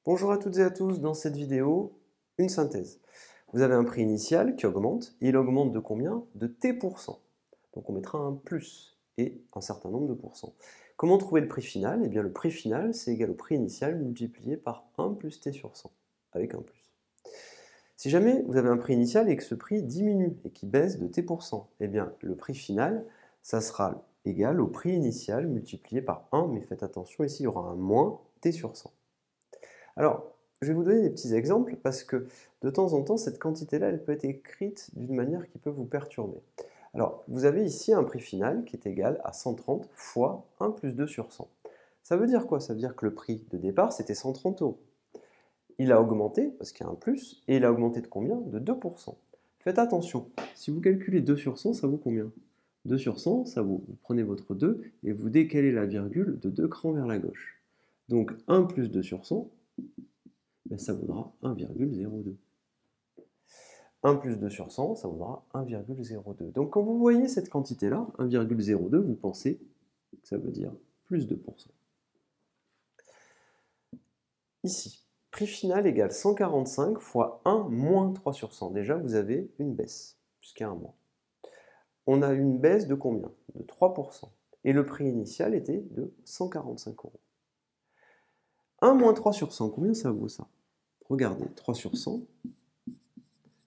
Bonjour à toutes et à tous, dans cette vidéo, une synthèse. Vous avez un prix initial qui augmente, et il augmente de combien? De t%. Donc on mettra un plus et un certain nombre de pourcents. Comment trouver le prix final? Eh bien le prix final, c'est égal au prix initial multiplié par 1 plus t sur 100, avec un plus. Si jamais vous avez un prix initial et que ce prix diminue et qui baisse de t%, eh bien le prix final, ça sera égal au prix initial multiplié par 1, mais faites attention, ici il y aura un moins t sur 100. Alors, je vais vous donner des petits exemples parce que de temps en temps, cette quantité-là, elle peut être écrite d'une manière qui peut vous perturber. Alors, vous avez ici un prix final qui est égal à 130 fois 1 plus 2 sur 100. Ça veut dire quoi? Ça veut dire que le prix de départ, c'était 130 €. Il a augmenté, parce qu'il y a un plus, et il a augmenté de combien? De 2%. Faites attention, si vous calculez 2 sur 100, ça vaut combien? 2 sur 100, ça vaut, vous prenez votre 2 et vous décalez la virgule de 2 crans vers la gauche. Donc 1 plus 2 sur 100, ben, ça vaudra 1,02. 1 plus 2 sur 100, ça vaudra 1,02. Donc quand vous voyez cette quantité-là, 1,02, vous pensez que ça veut dire plus 2%. Ici, prix final égale 145 fois 1 moins 3 sur 100. Déjà, vous avez une baisse, puisqu'il y a un moins. On a une baisse de combien? De 3%. Et le prix initial était de 145 €. 1 moins 3 sur 100, combien ça vaut ça? Regardez, 3 sur 100,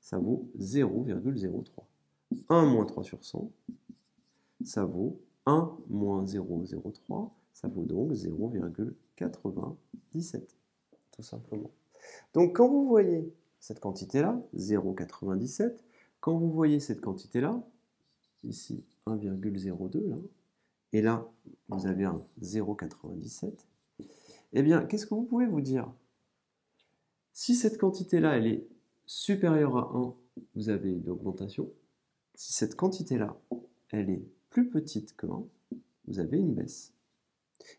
ça vaut 0,03. 1 moins 3 sur 100, ça vaut 1 moins 0,03, ça vaut donc 0,97, tout simplement. Donc quand vous voyez cette quantité-là, 0,97, quand vous voyez cette quantité-là, ici 1,02, là, et là, vous avez un 0,97, eh bien, qu'est-ce que vous pouvez vous dire? Si cette quantité-là, elle est supérieure à 1, vous avez une augmentation. Si cette quantité-là, elle est plus petite que 1, vous avez une baisse.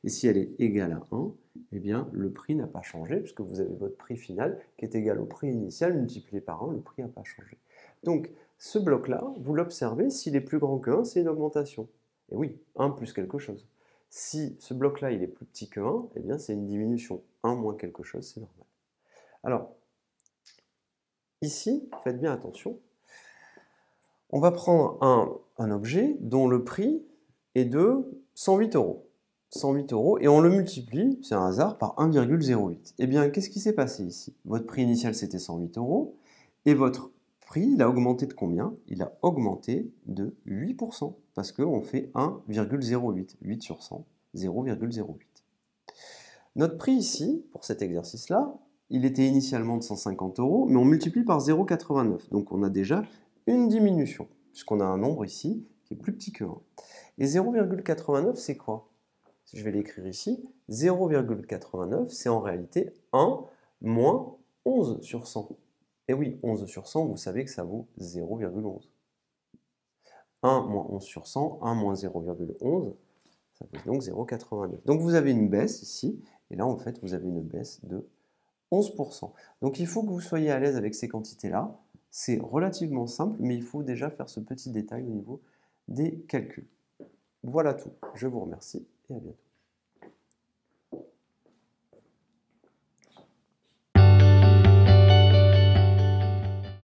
Et si elle est égale à 1, eh bien, le prix n'a pas changé, puisque vous avez votre prix final qui est égal au prix initial multiplié par 1, le prix n'a pas changé. Donc, ce bloc-là, vous l'observez, s'il est plus grand que 1, c'est une augmentation. Et oui, 1 plus quelque chose. Si ce bloc-là, il est plus petit que 1, eh bien, c'est une diminution. 1 moins quelque chose, c'est normal. Alors, ici, faites bien attention. On va prendre un objet dont le prix est de 108 €. 108 € et on le multiplie, c'est un hasard, par 1,08. Eh bien, qu'est-ce qui s'est passé ici? Votre prix initial, c'était 108 € et votre prix, il a augmenté de combien? Il a augmenté de 8% parce qu'on fait 1,08. 8 sur 100, 0,08. Notre prix ici, pour cet exercice-là, il était initialement de 150 €, mais on multiplie par 0,89. Donc on a déjà une diminution, puisqu'on a un nombre ici qui est plus petit que 1. Et 0,89, c'est quoi? Je vais l'écrire ici. 0,89, c'est en réalité 1 moins 11 sur 100. Et oui, 11 sur 100, vous savez que ça vaut 0,11. 1 moins 11 sur 100, 1 moins 0,11, ça fait donc 0,89. Donc vous avez une baisse ici, et là en fait vous avez une baisse de 11%. Donc il faut que vous soyez à l'aise avec ces quantités-là. C'est relativement simple, mais il faut déjà faire ce petit détail au niveau des calculs. Voilà tout. Je vous remercie et à bientôt.